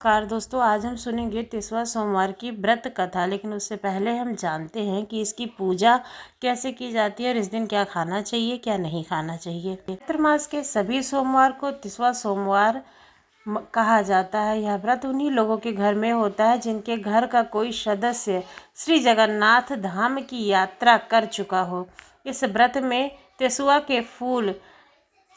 Car दोस्तों, आज हम सुनेंगे 30वां सोमवार की व्रत कथा। लेकिन उससे पहले हम जानते हैं कि इसकी पूजा कैसे की जाती है और इस दिन क्या खाना चाहिए, क्या नहीं खाना चाहिए। चैत्र मास के सभी सोमवार को 30वां सोमवार कहा जाता है। यह व्रत उन्हीं लोगों के घर में होता है जिनके घर का कोई सदस्य श्री जगन्नाथ धाम की यात्रा कर चुका हो। इस व्रत में तेसुआ के फूल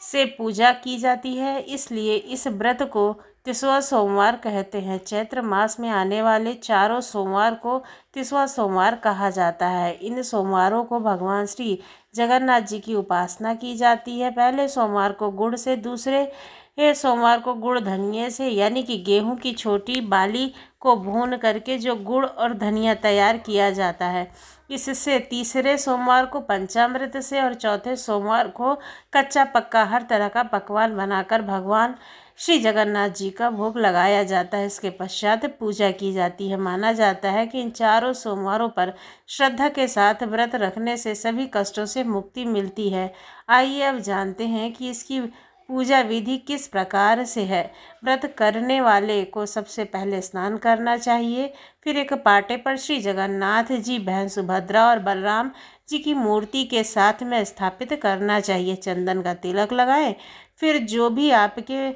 से पूजा की जाती है, इसलिए इस व्रत को 30वां सोमवार कहते हैं। चैत्र मास में आने वाले चारों सोमवार को 30वां सोमवार कहा जाता है। इन सोमवारों को भगवान श्री जगन्नाथ जी की उपासना की जाती है। पहले सोमवार को गुड़ से, दूसरे सोमवार को गुड़ धनिये से, यानी कि गेहूं की छोटी बाली को भून करके जो गुड़ और धनिया तैयार किया जाता है, इससे तीसरे सोमवार को पंचामृत से और चौथे सोमवार को कच्चा पक्का हर तरह का पकवान बनाकर भगवान श्री जगन्नाथ जी का भोग लगाया जाता है। इसके पश्चात पूजा की जाती है। माना जाता है कि इन चारों सोमवारों पर श्रद्धा के साथ व्रत रखने से सभी कष्टों से मुक्ति मिलती है। आइए अब जानते हैं कि इसकी पूजा विधि किस प्रकार से है। व्रत करने वाले को सबसे पहले स्नान करना चाहिए। फिर एक पाटे पर श्री जगन्नाथ जी, बहन सुभद्रा और बलराम जी की मूर्ति के साथ में स्थापित करना चाहिए। चंदन का तिलक लगाएं। फिर जो भी आपके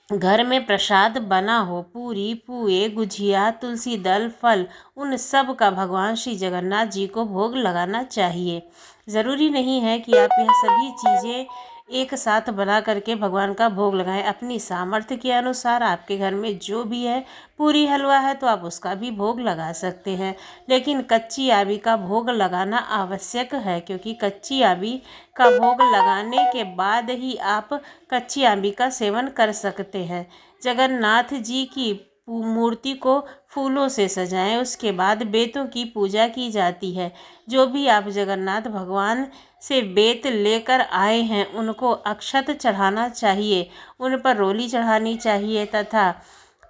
घर में प्रसाद बना हो, पूरी, पुए, गुझिया, तुलसी दल, फल, उन सब का भगवान श्री जगन्नाथ जी को भोग लगाना चाहिए। ज़रूरी नहीं है कि आप यह सभी चीज़ें एक साथ बना करके भगवान का भोग लगाएं। अपनी सामर्थ्य के अनुसार आपके घर में जो भी है, पूरी हलवा है तो आप उसका भी भोग लगा सकते हैं। लेकिन कच्ची आबी का भोग लगाना आवश्यक है, क्योंकि कच्ची आबी का भोग लगाने के बाद ही आप कच्ची आंबी का सेवन कर सकते हैं। जगन्नाथ जी की मूर्ति को फूलों से सजाएं। उसके बाद बेतों की पूजा की जाती है। जो भी आप जगन्नाथ भगवान से बेत लेकर आए हैं, उनको अक्षत चढ़ाना चाहिए, उन पर रोली चढ़ानी चाहिए तथा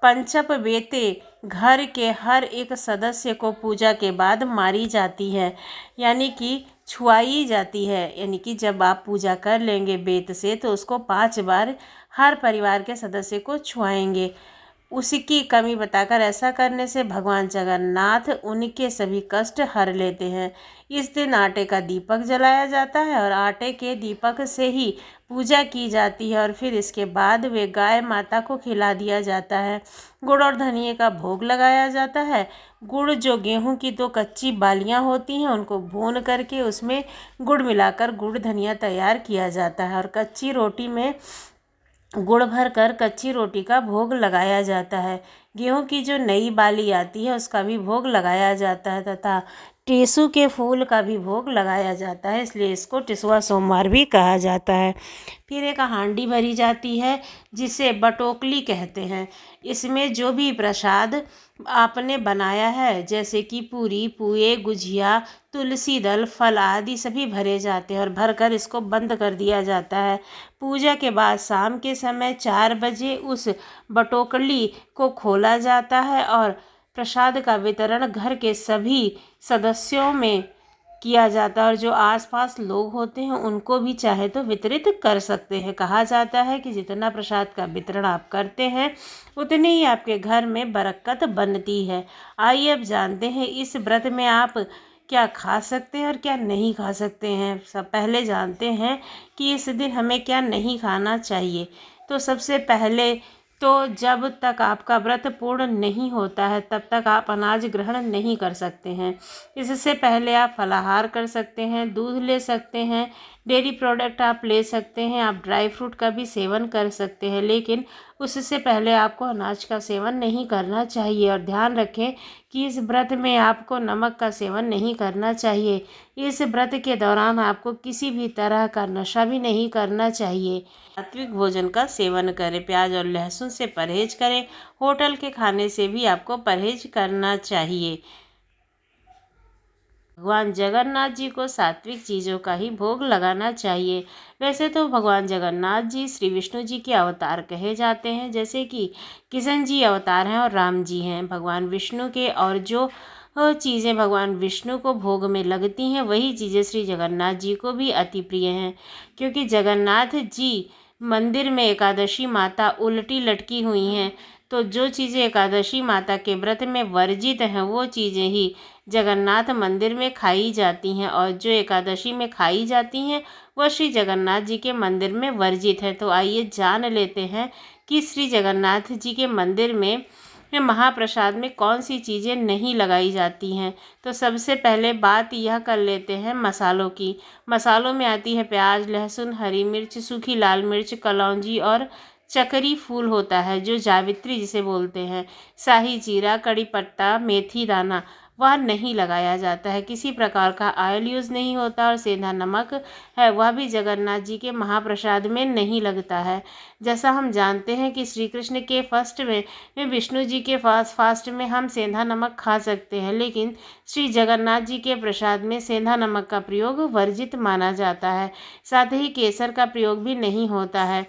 पंचप बेते घर के हर एक सदस्य को पूजा के बाद मारी जाती है, यानी कि छुआई जाती है। यानी कि जब आप पूजा कर लेंगे बेत से, तो उसको 5 बार हर परिवार के सदस्य को छुआएंगे। उसकी कमी बताकर ऐसा करने से भगवान जगन्नाथ उनके सभी कष्ट हर लेते हैं। इस दिन आटे का दीपक जलाया जाता है और आटे के दीपक से ही पूजा की जाती है और फिर इसके बाद वे गाय माता को खिला दिया जाता है। गुड़ और धनिये का भोग लगाया जाता है। गुड़ जो गेहूं की 2 कच्ची बालियां होती हैं, उनको भून करके उसमें गुड़ मिलाकर गुड़ धनिया तैयार किया जाता है और कच्ची रोटी में गुड़ भर कर कच्ची रोटी का भोग लगाया जाता है। गेहूं की जो नई बाली आती है, उसका भी भोग लगाया जाता है तथा टेसू के फूल का भी भोग लगाया जाता है, इसलिए इसको 30वां सोमवार भी कहा जाता है। फिर एक हांडी भरी जाती है जिसे बटोकली कहते हैं। इसमें जो भी प्रसाद आपने बनाया है, जैसे कि पूरी, पुए, गुझिया, तुलसी दल, फल आदि सभी भरे जाते हैं और भरकर इसको बंद कर दिया जाता है। पूजा के बाद शाम के समय 4 बजे उस बटोकली को खोला जाता है और प्रसाद का वितरण घर के सभी सदस्यों में किया जाता है और जो आसपास लोग होते हैं उनको भी चाहे तो वितरित कर सकते हैं। कहा जाता है कि जितना प्रसाद का वितरण आप करते हैं, उतनी ही आपके घर में बरकत बनती है। आइए अब जानते हैं इस व्रत में आप क्या खा सकते हैं और क्या नहीं खा सकते हैं। सब पहले जानते हैं कि इस दिन हमें क्या नहीं खाना चाहिए। तो सबसे पहले तो जब तक आपका व्रत पूर्ण नहीं होता है, तब तक आप अनाज ग्रहण नहीं कर सकते हैं। इससे पहले आप फलाहार कर सकते हैं, दूध ले सकते हैं, डेयरी प्रोडक्ट आप ले सकते हैं, आप ड्राई फ्रूट का भी सेवन कर सकते हैं, लेकिन उससे पहले आपको अनाज का सेवन नहीं करना चाहिए। और ध्यान रखें कि इस व्रत में आपको नमक का सेवन नहीं करना चाहिए। इस व्रत के दौरान आपको किसी भी तरह का नशा भी नहीं करना चाहिए। सात्विक भोजन का सेवन करें, प्याज और लहसुन से परहेज करें, होटल के खाने से भी आपको परहेज करना चाहिए। भगवान जगन्नाथ जी को सात्विक चीज़ों का ही भोग लगाना चाहिए। वैसे तो भगवान जगन्नाथ जी श्री विष्णु जी के अवतार कहे जाते हैं, जैसे कि किशन जी अवतार हैं और राम जी हैं भगवान विष्णु के। और जो चीज़ें भगवान विष्णु को भोग में लगती हैं, वही चीज़ें श्री जगन्नाथ जी को भी अति प्रिय हैं, क्योंकि जगन्नाथ जी मंदिर में एकादशी माता उल्टी लटकी हुई हैं, तो जो चीज़ें एकादशी माता के व्रत में वर्जित हैं वो चीज़ें ही जगन्नाथ मंदिर में खाई जाती हैं, और जो एकादशी में खाई जाती हैं वह श्री जगन्नाथ जी के मंदिर में वर्जित है। तो आइए जान लेते हैं कि श्री जगन्नाथ जी के मंदिर में महाप्रसाद में कौन सी चीज़ें नहीं लगाई जाती हैं। तो सबसे पहले बात यह कर लेते हैं मसालों की। मसालों में आती है प्याज, लहसुन, हरी मिर्च, सूखी लाल मिर्च, कलौंजी और चकरी फूल होता है जो जावित्री जिसे बोलते हैं, शाही जीरा, कड़ी पत्ता, मेथी दाना वह नहीं लगाया जाता है। किसी प्रकार का ऑयल यूज़ नहीं होता, और सेंधा नमक है वह भी जगन्नाथ जी के महाप्रसाद में नहीं लगता है। जैसा हम जानते हैं कि श्री कृष्ण के फर्स्ट में विष्णु जी के फास्ट में हम सेंधा नमक खा सकते हैं, लेकिन श्री जगन्नाथ जी के प्रसाद में सेंधा नमक का प्रयोग वर्जित माना जाता है। साथ ही केसर का प्रयोग भी नहीं होता है।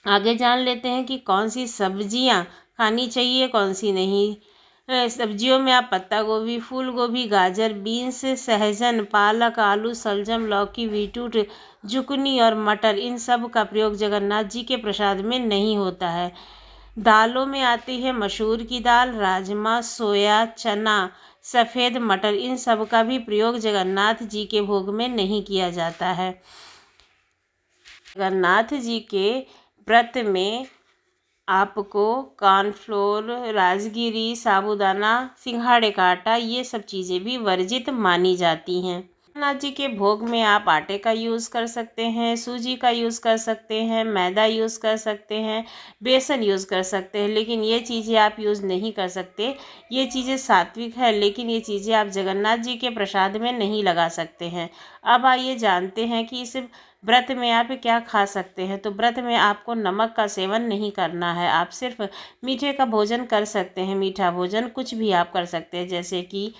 आगे जान लेते हैं कि कौन सी सब्जियां खानी चाहिए, कौन सी नहीं। सब्जियों में आप पत्ता गोभी, फूल गोभी, गाजर, बीन्स, सहजन, पालक, आलू, सलजम, लौकी, बीटरूट, जुकनी और मटर, इन सब का प्रयोग जगन्नाथ जी के प्रसाद में नहीं होता है। दालों में आती है मसूर की दाल, राजमा, सोया, चना, सफ़ेद मटर, इन सब का भी प्रयोग जगन्नाथ जी के भोग में नहीं किया जाता है। जगन्नाथ जी के व्रत में आपको कॉर्नफ्लोर, राजगिरी, साबूदाना, सिंघाड़े का आटा ये सब चीज़ें भी वर्जित मानी जाती हैं। जगन्नाथ जी के भोग में आप आटे का यूज़ कर सकते हैं, सूजी का यूज़ कर सकते हैं, मैदा यूज़ कर सकते हैं, बेसन यूज़ कर सकते हैं, लेकिन ये चीज़ें आप यूज़ नहीं कर सकते। ये चीज़ें सात्विक है, लेकिन ये चीज़ें आप जगन्नाथ जी के प्रसाद में नहीं लगा सकते हैं। अब आइए जानते हैं कि इस व्रत में आप क्या खा सकते हैं। तो व्रत में आपको नमक का सेवन नहीं करना है, आप सिर्फ मीठे का भोजन कर सकते हैं। मीठा भोजन कुछ भी आप कर सकते हैं, जैसे कि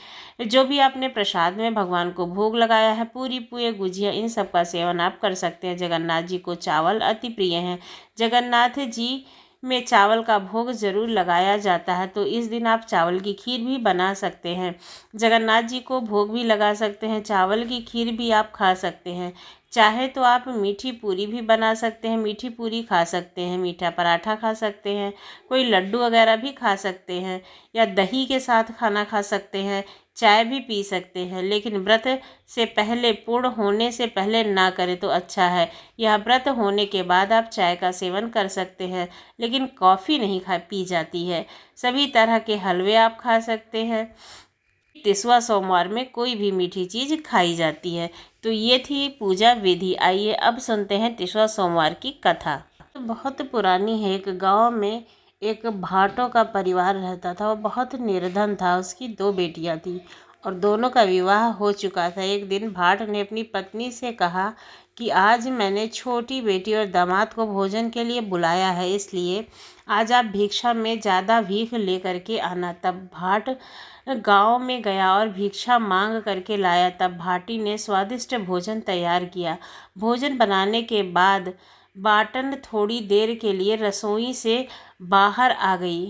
जो भी आपने प्रसाद में भगवान को भोग लगाया है, पूरी पुए, गुजिया, इन सब का सेवन आप कर सकते हैं। जगन्नाथ जी को चावल अति प्रिय हैं। जगन्नाथ जी में चावल का भोग ज़रूर लगाया जाता है, तो इस दिन आप चावल की खीर भी बना सकते हैं। जगन्नाथ जी को भोग भी लगा सकते हैं, चावल की खीर भी आप खा सकते हैं। चाहे तो आप मीठी पूरी भी बना सकते हैं, मीठी पूरी खा सकते हैं, मीठा पराठा खा सकते हैं, कोई लड्डू वगैरह भी खा सकते हैं, या दही के साथ खाना खा सकते हैं, चाय भी पी सकते हैं। लेकिन व्रत से पहले, पूर्ण होने से पहले ना करें तो अच्छा है। यह व्रत होने के बाद आप चाय का सेवन कर सकते हैं, लेकिन कॉफ़ी नहीं पी जाती है। सभी तरह के हलवे आप खा सकते हैं। 30वां सोमवार में कोई भी मीठी चीज़ खाई जाती है। तो ये थी पूजा विधि। आइए अब सुनते हैं 30वां सोमवार की कथा। तो बहुत पुरानी है। एक गांव में एक भाटों का परिवार रहता था। वो बहुत निर्धन था। उसकी 2 बेटियां थी और दोनों का विवाह हो चुका था। एक दिन भाट ने अपनी पत्नी से कहा कि आज मैंने छोटी बेटी और दामाद को भोजन के लिए बुलाया है, इसलिए आज आप भिक्षा में ज़्यादा भीख लेकर के आना। तब भाट गांव में गया और भिक्षा मांग करके लाया। तब भाटी ने स्वादिष्ट भोजन तैयार किया। भोजन बनाने के बाद बाटन थोड़ी देर के लिए रसोई से बाहर आ गई।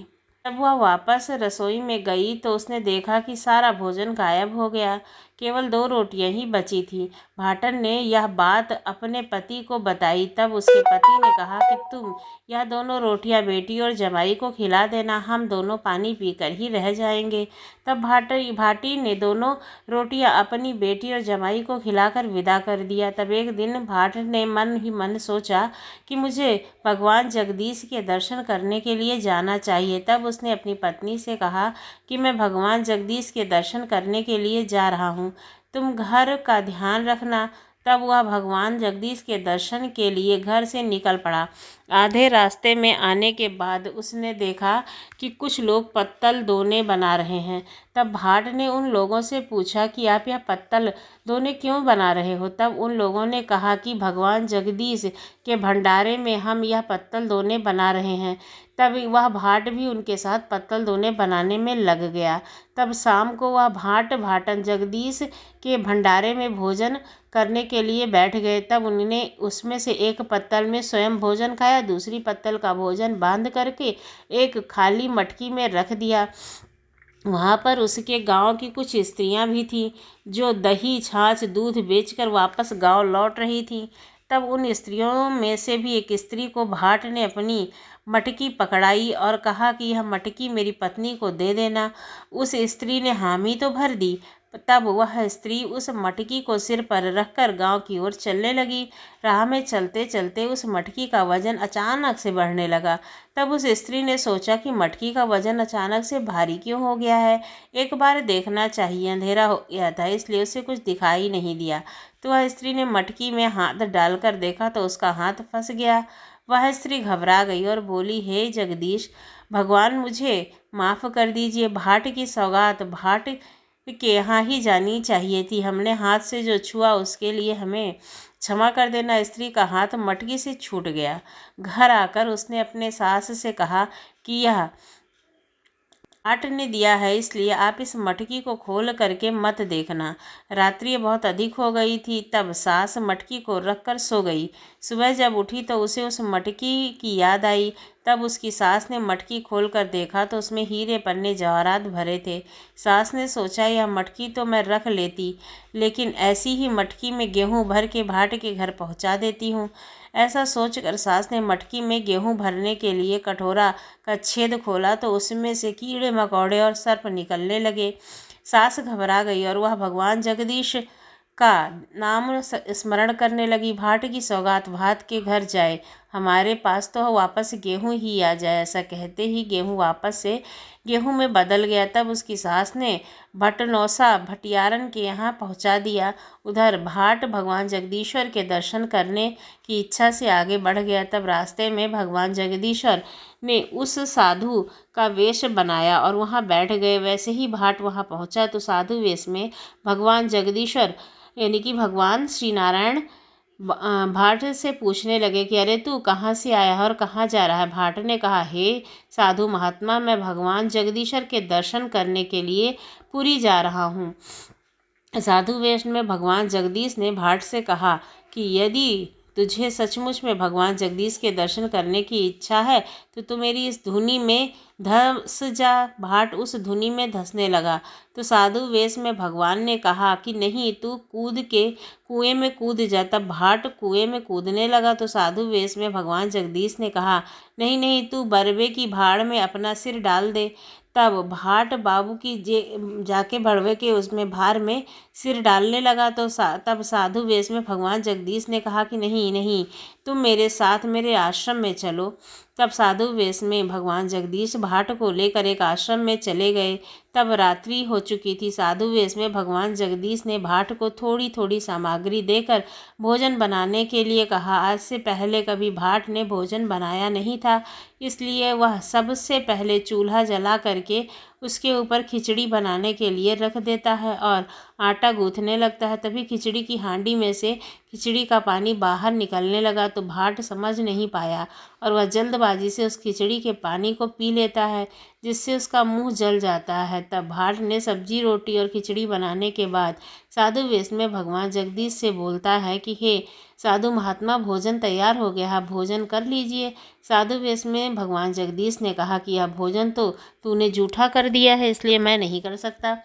जब वह वापस रसोई में गई तो उसने देखा कि सारा भोजन गायब हो गया, केवल 2 रोटियां ही बची थी। भाटन ने यह बात अपने पति को बताई। तब उसके पति ने कहा कि तुम यह दोनों रोटियां बेटी और जमाई को खिला देना, हम दोनों पानी पीकर ही रह जाएंगे। तब भाटी ने दोनों रोटियां अपनी बेटी और जमाई को खिलाकर विदा कर दिया। तब एक दिन भाट ने मन ही मन सोचा कि मुझे भगवान जगदीश के दर्शन करने के लिए जाना चाहिए। तब उसने अपनी पत्नी से कहा कि मैं भगवान जगदीश के दर्शन करने के लिए जा रहा हूँ, तुम घर का ध्यान रखना। तब वह भगवान जगदीश के दर्शन के लिए घर से निकल पड़ा। आधे रास्ते में आने के बाद उसने देखा कि कुछ लोग पत्तल दोने बना रहे हैं। तब भाट ने उन लोगों से पूछा कि आप यह पत्तल दोने क्यों बना रहे हो। तब उन लोगों ने कहा कि भगवान जगदीश के भंडारे में हम यह पत्तल दोने बना रहे हैं। तब वह भाट भी उनके साथ पत्तल दोने बनाने में लग गया। तब शाम को वह भाटन जगदीश के भंडारे में भोजन करने के लिए बैठ गए। तब उन्होंने उसमें से एक पत्तल में स्वयं भोजन खाया, दूसरी पत्तल का भोजन बांध करके एक खाली मटकी में रख दिया। वहाँ पर उसके गांव की कुछ स्त्रियां भी थीं जो दही, छाछ, दूध बेचकर वापस गांव लौट रही थीं। तब उन स्त्रियों में से भी एक स्त्री को भाट ने अपनी मटकी पकड़ाई और कहा कि यह मटकी मेरी पत्नी को दे देना। उस स्त्री ने हामी तो भर दी। तब वह स्त्री उस मटकी को सिर पर रखकर गांव की ओर चलने लगी। राह में चलते चलते उस मटकी का वजन अचानक से बढ़ने लगा। तब उस स्त्री ने सोचा कि मटकी का वजन अचानक से भारी क्यों हो गया है, एक बार देखना चाहिए। अंधेरा हो गया था इसलिए उसे कुछ दिखाई नहीं दिया। तो वह स्त्री ने मटकी में हाथ डालकर देखा तो उसका हाथ फंस गया। वह स्त्री घबरा गई और बोली, हे जगदीश भगवान, मुझे माफ़ कर दीजिए। भाट की सौगात भाट के यहाँ ही जानी चाहिए थी। हमने हाथ से जो छुआ उसके लिए हमें क्षमा कर देना। स्त्री का हाथ मटकी से छूट गया। घर आकर उसने अपने सास से कहा कि यह भाट ने दिया है, इसलिए आप इस मटकी को खोल करके मत देखना। रात्रि बहुत अधिक हो गई थी। तब सास मटकी को रखकर सो गई। सुबह जब उठी तो उसे उस मटकी की याद आई। तब उसकी सास ने मटकी खोलकर देखा तो उसमें हीरे पन्ने जवाहरात भरे थे। सास ने सोचा, यह मटकी तो मैं रख लेती, लेकिन ऐसी ही मटकी में गेहूँ भर के भाट के घर पहुँचा देती हूँ। ऐसा सोचकर सास ने मटकी में गेहूँ भरने के लिए कटोरा का छेद खोला तो उसमें से कीड़े मकोड़े और सर्प निकलने लगे। सास घबरा गई और वह भगवान जगदीश का नाम स्मरण करने लगी। भाट की सौगात भात के घर जाए, हमारे पास तो वापस गेहूँ ही आ जाए। ऐसा कहते ही गेहूँ वापस से गेहूँ में बदल गया। तब उसकी सास ने भटनौसा भटियारन के यहाँ पहुँचा दिया। उधर भाट भगवान जगदीश्वर के दर्शन करने की इच्छा से आगे बढ़ गया। तब रास्ते में भगवान जगदीश्वर ने उस साधु का वेश बनाया और वहाँ बैठ गए। वैसे ही भाट वहाँ पहुँचा तो साधु वेश में भगवान जगदीश्वर यानी कि भगवान श्री नारायण भाट से पूछने लगे कि अरे तू कहाँ से आया है और कहाँ जा रहा है। भाट ने कहा, हे साधु महात्मा, मैं भगवान जगदीश्वर के दर्शन करने के लिए पुरी जा रहा हूँ। साधु वेश में भगवान जगदीश ने भाट से कहा कि यदि तुझे सचमुच में भगवान जगदीश के दर्शन करने की इच्छा है तो मेरी इस धुनी में धंस जा। भाट उस धुनी में धंसने लगा तो साधु वेश में भगवान ने कहा कि नहीं, तू कूद के कुएं में कूद जा। तब भाट कुएं में कूदने लगा तो साधु वेश में भगवान जगदीश ने कहा, नहीं नहीं, तू बरबे की भाड़ में अपना सिर डाल दे। तब भाट बाबू की जाके बड़वे के उसमें भार में सिर डालने लगा तो तब साधु वेश में भगवान जगदीश ने कहा कि नहीं नहीं, तुम मेरे साथ मेरे आश्रम में चलो। तब साधु वेश में भगवान जगदीश भाट को लेकर एक आश्रम में चले गए। तब रात्रि हो चुकी थी। साधु वेश में भगवान जगदीश ने भाट को थोड़ी थोड़ी सामग्री देकर भोजन बनाने के लिए कहा। आज से पहले कभी भाट ने भोजन बनाया नहीं था, इसलिए वह सबसे पहले चूल्हा जला करके उसके ऊपर खिचड़ी बनाने के लिए रख देता है और आटा गूँथने लगता है। तभी खिचड़ी की हांडी में से खिचड़ी का पानी बाहर निकलने लगा तो भाट समझ नहीं पाया और वह जल्दबाजी से उस खिचड़ी के पानी को पी लेता है, जिससे उसका मुंह जल जाता है। तब भाट ने सब्जी रोटी और खिचड़ी बनाने के बाद साधु वेश में भगवान जगदीश से बोलता है कि हे साधु महात्मा, भोजन तैयार हो गया, आप भोजन कर लीजिए। साधु वेश में भगवान जगदीश ने कहा कि यह भोजन तो तूने जूठा कर दिया है, इसलिए मैं नहीं कर सकता।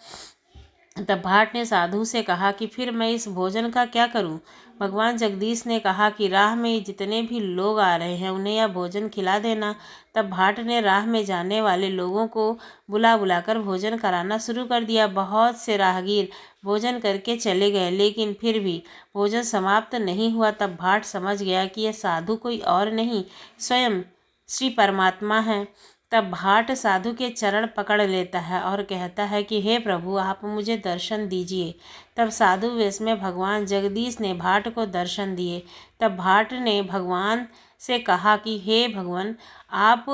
तब भाट ने साधु से कहा कि फिर मैं इस भोजन का क्या करूं? भगवान जगदीश ने कहा कि राह में जितने भी लोग आ रहे हैं उन्हें यह भोजन खिला देना। तब भाट ने राह में जाने वाले लोगों को बुला बुलाकर भोजन कराना शुरू कर दिया। बहुत से राहगीर भोजन करके चले गए, लेकिन फिर भी भोजन समाप्त नहीं हुआ। तब भाट समझ गया कि यह साधु कोई और नहीं, स्वयं श्री परमात्मा है। तब भाट साधु के चरण पकड़ लेता है और कहता है कि हे प्रभु, आप मुझे दर्शन दीजिए। तब साधु वेश में भगवान जगदीश ने भाट को दर्शन दिए। तब भाट ने भगवान से कहा कि हे भगवान, आप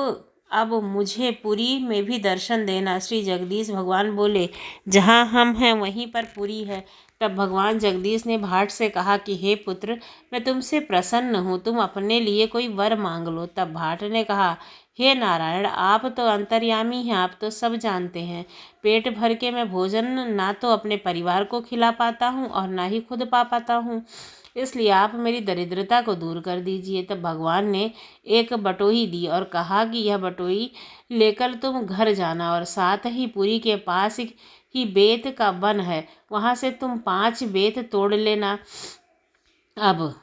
अब मुझे पुरी में भी दर्शन देना। श्री जगदीश भगवान बोले, जहाँ हम हैं वहीं पर पुरी है। तब भगवान जगदीश ने भाट से कहा कि हे पुत्र, मैं तुमसे प्रसन्न हूँ, तुम अपने लिए कोई वर मांग लो। तब भाट ने कहा, हे नारायण, आप तो अंतर्यामी हैं, आप तो सब जानते हैं। पेट भर के मैं भोजन ना तो अपने परिवार को खिला पाता हूँ और ना ही खुद पा पाता हूँ, इसलिए आप मेरी दरिद्रता को दूर कर दीजिए। तब भगवान ने एक बटोही दी और कहा कि यह बटोही लेकर तुम घर जाना और साथ ही पुरी के पास ही बेत का वन है, वहाँ से तुम 5 बेत तोड़ लेना। अब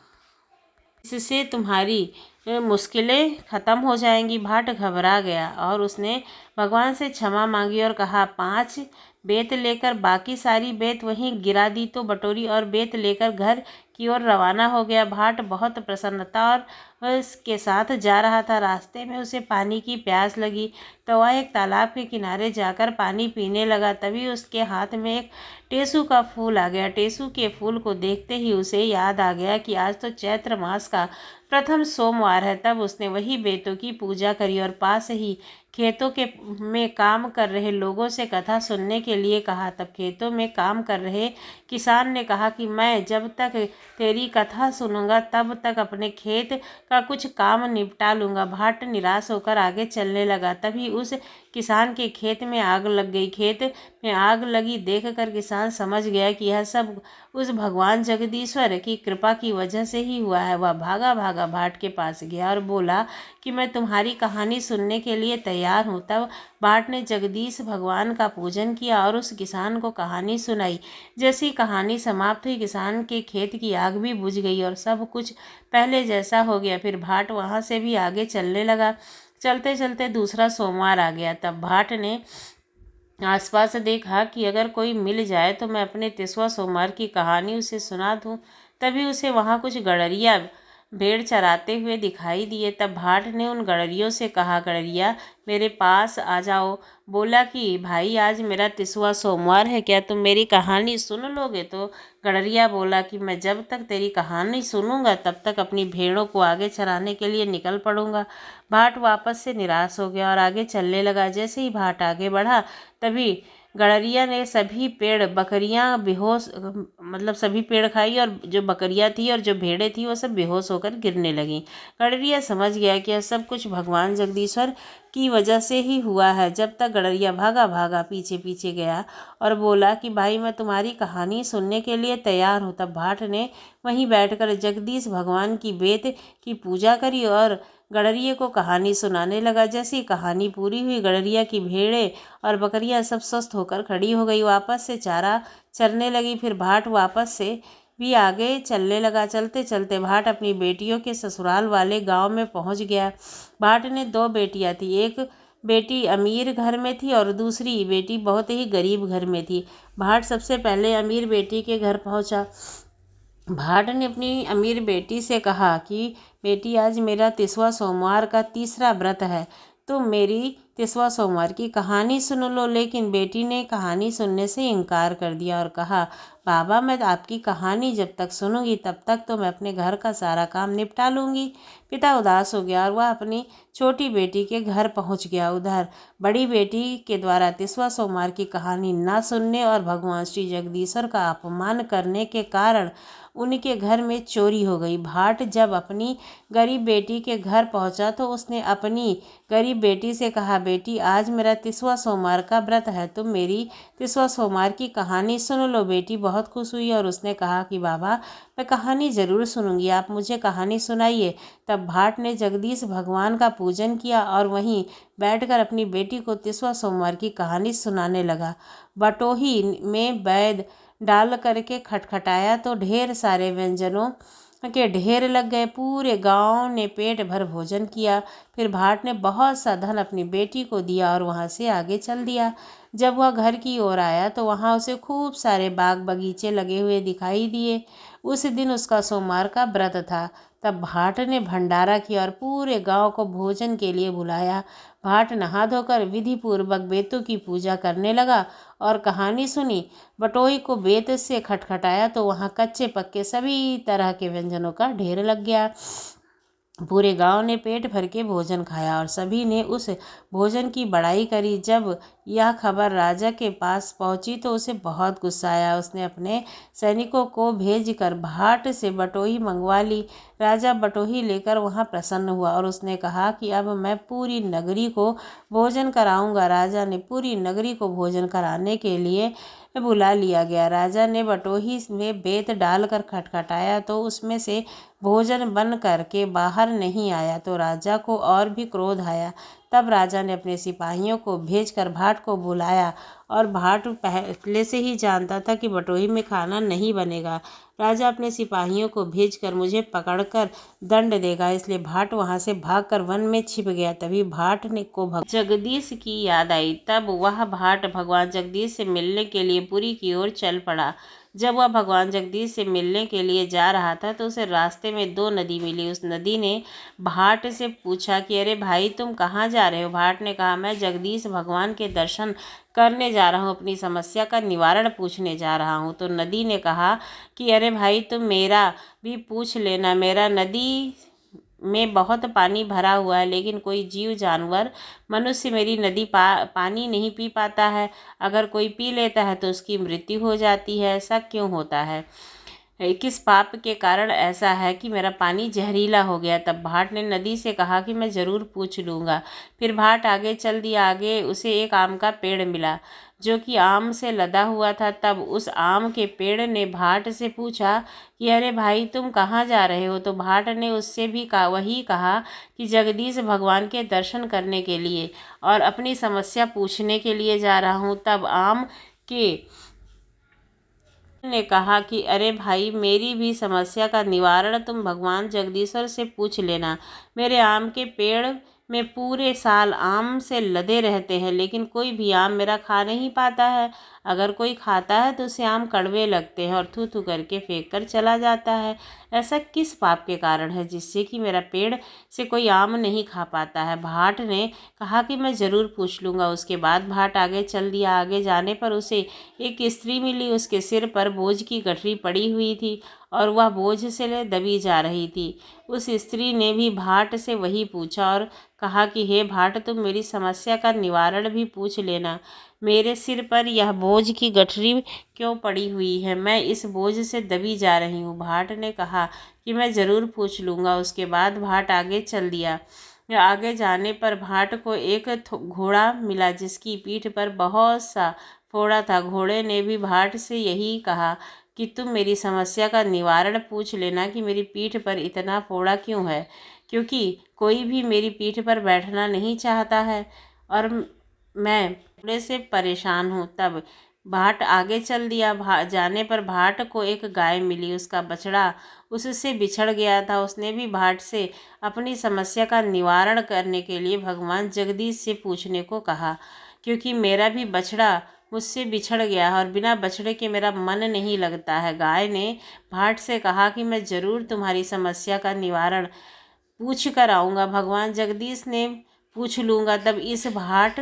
इससे तुम्हारी मुश्किलें ख़त्म हो जाएंगी। भाट घबरा गया और उसने भगवान से क्षमा मांगी और कहा, 5 बेत लेकर बाकी सारी बेत वहीं गिरा दी तो बटोरी और बेत लेकर घर की ओर रवाना हो गया। भाट बहुत प्रसन्नता और उसके साथ जा रहा था। रास्ते में उसे पानी की प्यास लगी तो वह एक तालाब के किनारे जाकर पानी पीने लगा। तभी उसके हाथ में एक टेसू का फूल आ गया। टेसू के फूल को देखते ही उसे याद आ गया कि आज तो चैत्र मास का प्रथम सोमवार है। तब उसने वही बेतों की पूजा करी और पास ही खेतों के में काम कर रहे लोगों से कथा सुनने के लिए कहा। तब खेतों में काम कर रहे किसान ने कहा कि मैं जब तक तेरी कथा सुनूंगा तब तक अपने खेत का कुछ काम निपटा लूँगा। भाट निराश होकर आगे चलने लगा। तभी उस किसान के खेत में आग लग गई। खेत में आग लगी देखकर किसान समझ गया कि यह सब उस भगवान जगदीश्वर की कृपा की वजह से ही हुआ है। वह भागा भागा भाट के पास गया और बोला कि मैं तुम्हारी कहानी सुनने के लिए तैयार हूँ। तब भाट ने जगदीश भगवान का पूजन किया और उस किसान को कहानी सुनाई। जैसी कहानी समाप्त हुई, किसान के खेत की आग भी बुझ गई और सब कुछ पहले जैसा हो गया। फिर भाट वहाँ से भी आगे चलने लगा। चलते चलते दूसरा सोमवार आ गया। तब भाट ने आसपास देखा कि अगर कोई मिल जाए तो मैं अपने 30वां सोमवार की कहानी उसे सुना दूँ। तभी उसे वहाँ कुछ गड़रिया भेड़ चराते हुए दिखाई दिए। तब भाट ने उन गड़रियों से कहा, गड़रिया मेरे पास आ जाओ। बोला कि भाई आज मेरा 30वां सोमवार है, क्या तुम मेरी कहानी सुन लोगे? तो गड़रिया बोला कि मैं जब तक तेरी कहानी सुनूंगा तब तक अपनी भेड़ों को आगे चराने के लिए निकल पड़ूंगा। भाट वापस से निराश हो गया और आगे चलने लगा। जैसे ही भाट आगे बढ़ा तभी गड़रिया ने सभी पेड़ बकरियां बेहोश मतलब सभी पेड़ खाई और जो बकरियां थी और जो भेड़ें थी वो सब बेहोश होकर गिरने लगीं। गड़रिया समझ गया कि यह सब कुछ भगवान जगदीश्वर की वजह से ही हुआ है। जब तक गड़रिया भागा भागा पीछे पीछे गया और बोला कि भाई मैं तुम्हारी कहानी सुनने के लिए तैयार हूँ। तब भाट ने वहीं बैठकर जगदीश भगवान की बेत की पूजा करी और गड़रिए को कहानी सुनाने लगा। जैसी कहानी पूरी हुई, गड़रिया की भेड़ें और बकरियां सब स्वस्थ होकर खड़ी हो गई, वापस से चारा चरने लगी। फिर भाट वापस से भी आगे चलने लगा। चलते चलते भाट अपनी बेटियों के ससुराल वाले गांव में पहुंच गया। भाट ने 2 बेटियां थी। एक बेटी अमीर घर में थी और दूसरी बेटी बहुत ही गरीब घर में थी। भाट सबसे पहले अमीर बेटी के घर पहुंचा। भाट ने अपनी अमीर बेटी से कहा कि बेटी आज मेरा 30वां सोमवार का तीसरा व्रत है, तो मेरी 30वां सोमवार की कहानी सुन लो। लेकिन बेटी ने कहानी सुनने से इनकार कर दिया और कहा, बाबा मैं आपकी कहानी जब तक सुनूंगी तब तक तो मैं अपने घर का सारा काम निपटा लूँगी। पिता उदास हो गया और वह अपनी छोटी बेटी के घर पहुंच गया। उधर बड़ी बेटी के द्वारा 30वां सोमवार की कहानी न सुनने और भगवान श्री जगदीश्वर का अपमान करने के कारण उनके घर में चोरी हो गई। भाट जब अपनी गरीब बेटी के घर पहुंचा तो उसने अपनी गरीब बेटी से कहा, बेटी आज मेरा 30वां सोमवार का व्रत है, तुम मेरी 30वां सोमवार की कहानी सुन लो। बेटी बहुत खुश हुई और उसने कहा कि बाबा मैं कहानी ज़रूर सुनूंगी, आप मुझे कहानी सुनाइए। तब भाट ने जगदीश भगवान का पूजन किया और वहीं बैठकर अपनी बेटी को 30वां सोमवार की कहानी सुनाने लगा। बटोही में बैद डाल करके खटखटाया तो ढेर सारे व्यंजनों के ढेर लग गए। पूरे गांव ने पेट भर भोजन किया। फिर भाट ने बहुत सा धन अपनी बेटी को दिया और वहां से आगे चल दिया। जब वह घर की ओर आया तो वहां उसे खूब सारे बाग बगीचे लगे हुए दिखाई दिए। उस दिन उसका सोमवार का व्रत था। तब भाट ने भंडारा किया और पूरे गांव को भोजन के लिए बुलाया। भाट नहा धोकर विधि पूर्वक बेतों की पूजा करने लगा और कहानी सुनी। बटोई को बेत से खटखटाया तो वहाँ कच्चे पक्के सभी तरह के व्यंजनों का ढेर लग गया। पूरे गांव ने पेट भर के भोजन खाया और सभी ने उस भोजन की बड़ाई करी। जब यह खबर राजा के पास पहुंची तो उसे बहुत गुस्सा आया। उसने अपने सैनिकों को भेजकर भाट से बटोही मंगवा ली। राजा बटोही लेकर वहां प्रसन्न हुआ और उसने कहा कि अब मैं पूरी नगरी को भोजन कराऊंगा। राजा ने पूरी नगरी को भोजन कराने के लिए बुला लिया गया। राजा ने बटोही में बेत डालकर खटखटाया तो उसमें से भोजन बन करके बाहर नहीं आया तो राजा को और भी क्रोध आया। तब राजा ने अपने सिपाहियों को भेजकर भाट को बुलाया और भाट पहले से ही जानता था कि बटोही में खाना नहीं बनेगा। राजा अपने सिपाहियों को भेजकर मुझे पकड़कर दंड देगा, इसलिए भाट वहां से भागकर वन में छिप गया। तभी भाट ने को जगदीश की याद आई। तब वह भाट भगवान जगदीश से मिलने के लिए पुरी की ओर चल पड़ा। जब वह भगवान जगदीश से मिलने के लिए जा रहा था तो उसे रास्ते में दो नदी मिली। उस नदी ने भाट से पूछा कि अरे भाई, तुम कहाँ जा रहे हो? भाट ने कहा, मैं जगदीश भगवान के दर्शन करने जा रहा हूँ, अपनी समस्या का निवारण पूछने जा रहा हूँ। तो नदी ने कहा कि अरे भाई, तुम मेरा भी पूछ लेना। मेरा नदी में बहुत पानी भरा हुआ है, लेकिन कोई जीव जानवर मनुष्य मेरी नदी पानी नहीं पी पाता है। अगर कोई पी लेता है तो उसकी मृत्यु हो जाती है। ऐसा क्यों होता है? किस पाप के कारण ऐसा है कि मेरा पानी जहरीला हो गया? तब भाट ने नदी से कहा कि मैं ज़रूर पूछ लूँगा। फिर भाट आगे चल दिया। आगे उसे एक आम का पेड़ मिला जो कि आम से लदा हुआ था। तब उस आम के पेड़ ने भाट से पूछा कि अरे भाई, तुम कहाँ जा रहे हो? तो भाट ने उससे भी वही कहा कि जगदीश भगवान के दर्शन करने के लिए और अपनी समस्या पूछने के लिए जा रहा हूँ। तब आम के ने कहा कि अरे भाई, मेरी भी समस्या का निवारण तुम भगवान जगदीश्वर से पूछ लेना। मेरे आम के पेड़ में पूरे साल आम से लदे रहते हैं, लेकिन कोई भी आम मेरा खा नहीं पाता है। अगर कोई खाता है तो उसे आम कड़वे लगते हैं और थू थू करके फेंक कर चला जाता है। ऐसा किस पाप के कारण है जिससे कि मेरा पेड़ से कोई आम नहीं खा पाता है? भाट ने कहा कि मैं ज़रूर पूछ लूँगा। उसके बाद भाट आगे चल दिया। आगे जाने पर उसे एक स्त्री मिली। उसके सिर पर बोझ की गठरी पड़ी हुई थी और वह बोझ से दबी जा रही थी। उस स्त्री ने भी भाट से वही पूछा और कहा कि हे भाट, तुम मेरी समस्या का निवारण भी पूछ लेना। मेरे सिर पर यह बोझ की गठरी क्यों पड़ी हुई है? मैं इस बोझ से दबी जा रही हूँ। भाट ने कहा कि मैं ज़रूर पूछ लूँगा। उसके बाद भाट आगे चल दिया। आगे जाने पर भाट को एक घोड़ा मिला जिसकी पीठ पर बहुत सा फोड़ा था। घोड़े ने भी भाट से यही कहा कि तुम मेरी समस्या का निवारण पूछ लेना कि मेरी पीठ पर इतना फोड़ा क्यों है, क्योंकि कोई भी मेरी पीठ पर बैठना नहीं चाहता है और मैं घोड़े से परेशान हूँ। तब भाट आगे चल दिया। जाने पर भाट को एक गाय मिली। उसका बछड़ा उससे बिछड़ गया था। उसने भी भाट से अपनी समस्या का निवारण करने के लिए भगवान जगदीश से पूछने को कहा, क्योंकि मेरा भी बछड़ा मुझसे बिछड़ गया है और बिना बछड़े के मेरा मन नहीं लगता है। गाय ने भाट से कहा कि मैं ज़रूर तुम्हारी समस्या का निवारण पूछ कर आऊँगा। भगवान जगदीश ने पूछ लूँगा। तब इस भाट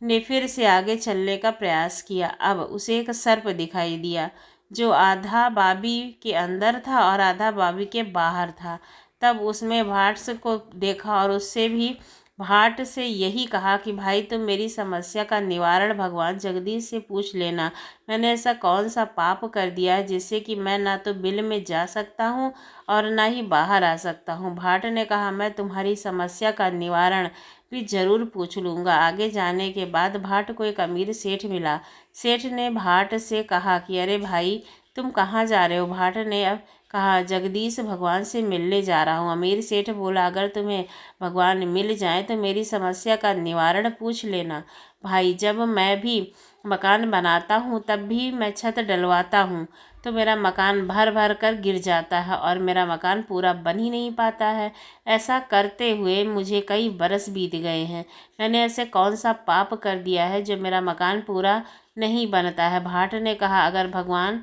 ने फिर से आगे चलने का प्रयास किया। अब उसे एक सर्प दिखाई दिया जो आधा बाबी के अंदर था और आधा बाबी के बाहर था। तब उसमें भाट को देखा और उससे भी भाट से यही कहा कि भाई, तुम मेरी समस्या का निवारण भगवान जगदीश से पूछ लेना। मैंने ऐसा कौन सा पाप कर दिया है जिससे कि मैं ना तो बिल में जा सकता हूँ और ना ही बाहर आ सकता हूँ? भाट ने कहा, मैं तुम्हारी समस्या का निवारण भी ज़रूर पूछ लूँगा। आगे जाने के बाद भाट को एक अमीर सेठ मिला। सेठ ने भाट से कहा कि अरे भाई, तुम कहाँ जा रहे हो? भाट ने अब कहा, जगदीश भगवान से मिलने जा रहा हूँ। अमीर सेठ बोला, अगर तुम्हें भगवान मिल जाए तो मेरी समस्या का निवारण पूछ लेना। भाई, जब मैं भी मकान बनाता हूँ तब भी मैं छत डलवाता हूँ तो मेरा मकान भर भर कर गिर जाता है और मेरा मकान पूरा बन ही नहीं पाता है। ऐसा करते हुए मुझे कई बरस बीत गए हैं। मैंने ऐसे कौन सा पाप कर दिया है जो मेरा मकान पूरा नहीं बनता है? भाट ने कहा, अगर भगवान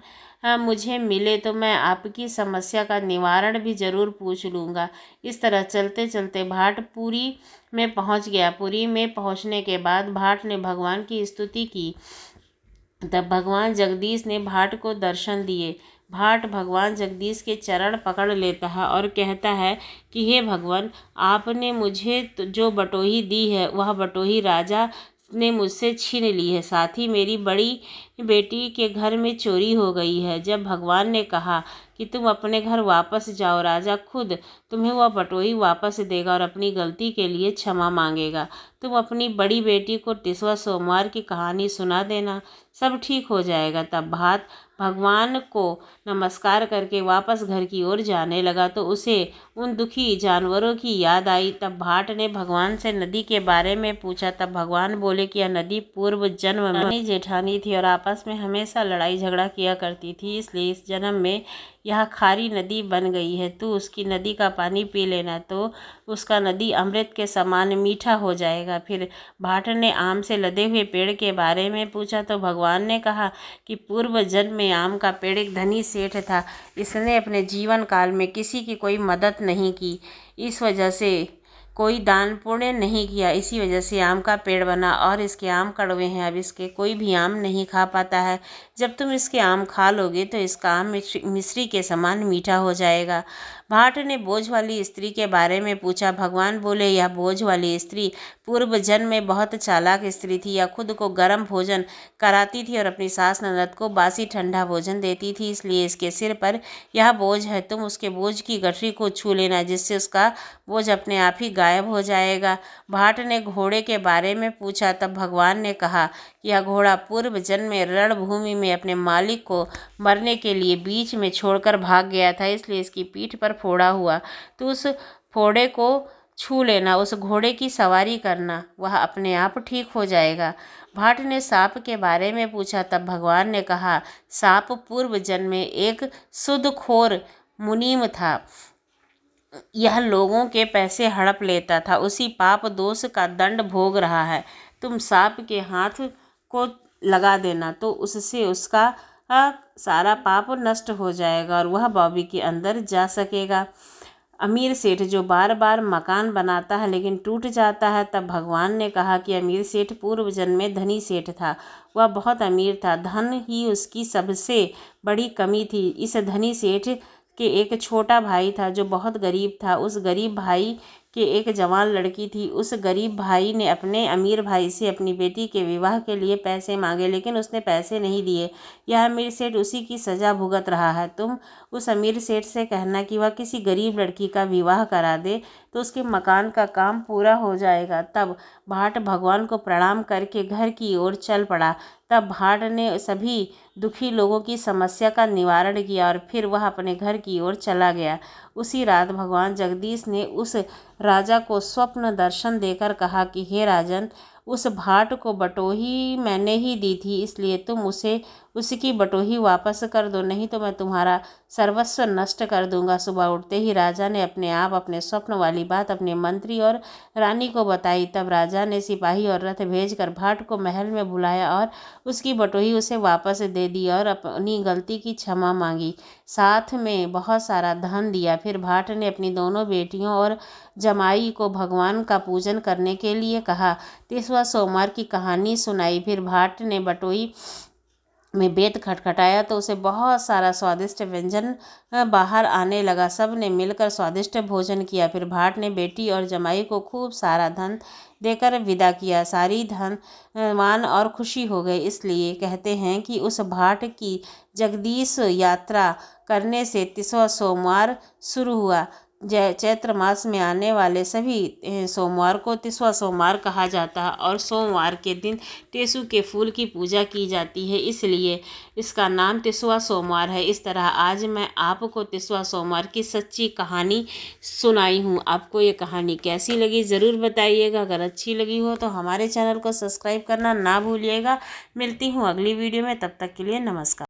मुझे मिले तो मैं आपकी समस्या का निवारण भी ज़रूर पूछ लूँगा। इस तरह चलते चलते भाट पुरी में पहुँच गया। पुरी में पहुँचने के बाद भाट ने भगवान की स्तुति की। तब भगवान जगदीश ने भाट को दर्शन दिए। भाट भगवान जगदीश के चरण पकड़ लेता है और कहता है कि हे भगवान, आपने मुझे जो बटोही दी है वह बटोही राजा ने मुझसे छीन ली है। साथ ही मेरी बड़ी बेटी के घर में चोरी हो गई है। जब भगवान ने कहा कि तुम अपने घर वापस जाओ। राजा खुद तुम्हें वह बटोही वापस देगा और अपनी गलती के लिए क्षमा मांगेगा। तुम अपनी बड़ी बेटी को तिसवा सोमवार की कहानी सुना देना, सब ठीक हो जाएगा। तब भाट भगवान को नमस्कार करके वापस घर की ओर जाने लगा तो उसे उन दुखी जानवरों की याद आई। तब भाट ने भगवान से नदी के बारे में पूछा। तब भगवान बोले कि यह नदी पूर्व जन्म में रानी जेठानी थी और आपस में हमेशा लड़ाई झगड़ा किया करती थी, इसलिए इस जन्म में यह खारी नदी बन गई है। तू उसकी नदी का पानी पी लेना तो उसका नदी अमृत के समान मीठा हो जाएगा। फिर भाट ने आम से लदे हुए पेड़ के बारे में पूछा तो भगवान ने कहा कि पूर्व जन्म में आम का पेड़ एक धनी सेठ था। इसने अपने जीवन काल में किसी की कोई मदद नहीं की, इस वजह से कोई दान पुण्य नहीं किया, इसी वजह से आम का पेड़ बना और इसके आम कड़वे हैं। अब इसके कोई भी आम नहीं खा पाता है। जब तुम इसके आम खा लोगे तो इसका आम मिश्री के समान मीठा हो जाएगा। भाट ने बोझ वाली स्त्री के बारे में पूछा। भगवान बोले, यह बोझ वाली स्त्री पूर्व जन्म में बहुत चालाक स्त्री थी। यह खुद को गर्म भोजन कराती थी और अपनी सास ननद को बासी ठंडा भोजन देती थी, इसलिए इसके सिर पर यह बोझ है। तुम उसके बोझ की गठरी को छू लेना, जिससे उसका बोझ अपने आप ही गायब हो जाएगा। भाट ने घोड़े के बारे में पूछा। तब भगवान ने कहा कि यह घोड़ा पूर्व जन्म में रणभूमि में अपने मालिक को मरने के लिए बीच में छोड़कर भाग गया था, इसलिए इसकी पीठ पर फोड़ा हुआ। तो उस फोड़े को छू लेना, उस घोड़े की सवारी करना, वह अपने आप ठीक हो जाएगा। भाट ने सांप के बारे में पूछा। तब भगवान ने कहा, सांप पूर्व जन्म में एक सूदखोर मुनीम था। यह लोगों के पैसे हड़प लेता था, उसी पाप दोष का दंड भोग रहा है। तुम सांप के हाथ को लगा देना तो उससे उसका सारा पाप नष्ट हो जाएगा और वह बॉबी के अंदर जा सकेगा। अमीर सेठ जो बार बार मकान बनाता है लेकिन टूट जाता है। तब भगवान ने कहा कि अमीर सेठ पूर्व जन्म में धनी सेठ था। वह बहुत अमीर था, धन ही उसकी सबसे बड़ी कमी थी। इस धनी सेठ के एक छोटा भाई था जो बहुत गरीब था। उस गरीब भाई के एक जवान लड़की थी। उस गरीब भाई ने अपने अमीर भाई से अपनी बेटी के विवाह के लिए पैसे मांगे, लेकिन उसने पैसे नहीं दिए। यह अमीर सेठ उसी की सज़ा भुगत रहा है। तुम उस अमीर सेठ से कहना कि वह किसी गरीब लड़की का विवाह करा दे तो उसके मकान का काम पूरा हो जाएगा। तब भाट भगवान को प्रणाम करके घर की ओर चल पड़ा। तब भाट ने सभी दुखी लोगों की समस्या का निवारण किया और फिर वह अपने घर की ओर चला गया। उसी रात भगवान जगदीश ने उस राजा को स्वप्न दर्शन देकर कहा कि हे राजन, उस भाट को बटोही मैंने ही दी थी, इसलिए तुम उसे उसकी बटोही वापस कर दो, नहीं तो मैं तुम्हारा सर्वस्व नष्ट कर दूंगा। सुबह उठते ही राजा ने अपने आप अपने स्वप्न वाली बात अपने मंत्री और रानी को बताई। तब राजा ने सिपाही और रथ भेजकर भाट को महल में बुलाया और उसकी बटोही उसे वापस दे दी और अपनी गलती की क्षमा मांगी, साथ में बहुत सारा धन दिया। फिर भाट ने अपनी दोनों बेटियों और जमाई को भगवान का पूजन करने के लिए कहा। तीसवा सोमवार की कहानी सुनाई। फिर भाट ने बटोही में बेत खटखटाया तो उसे बहुत सारा स्वादिष्ट व्यंजन बाहर आने लगा। सब ने मिलकर स्वादिष्ट भोजन किया। फिर भाट ने बेटी और जमाई को खूब सारा धन देकर विदा किया। सारी धनवान और खुशी हो गए। इसलिए कहते हैं कि उस भाट की जगदीश यात्रा करने से 30वां सोमवार शुरू हुआ। चैत्र मास में आने वाले सभी सोमवार को 30वां सोमवार कहा जाता है और सोमवार के दिन टेसु के फूल की पूजा की जाती है, इसलिए इसका नाम 30वां सोमवार है। इस तरह आज मैं आपको 30वां सोमवार की सच्ची कहानी सुनाई हूँ। आपको ये कहानी कैसी लगी ज़रूर बताइएगा। अगर अच्छी लगी हो तो हमारे चैनल को सब्सक्राइब करना ना भूलिएगा। मिलती हूँ अगली वीडियो में, तब तक के लिए नमस्कार।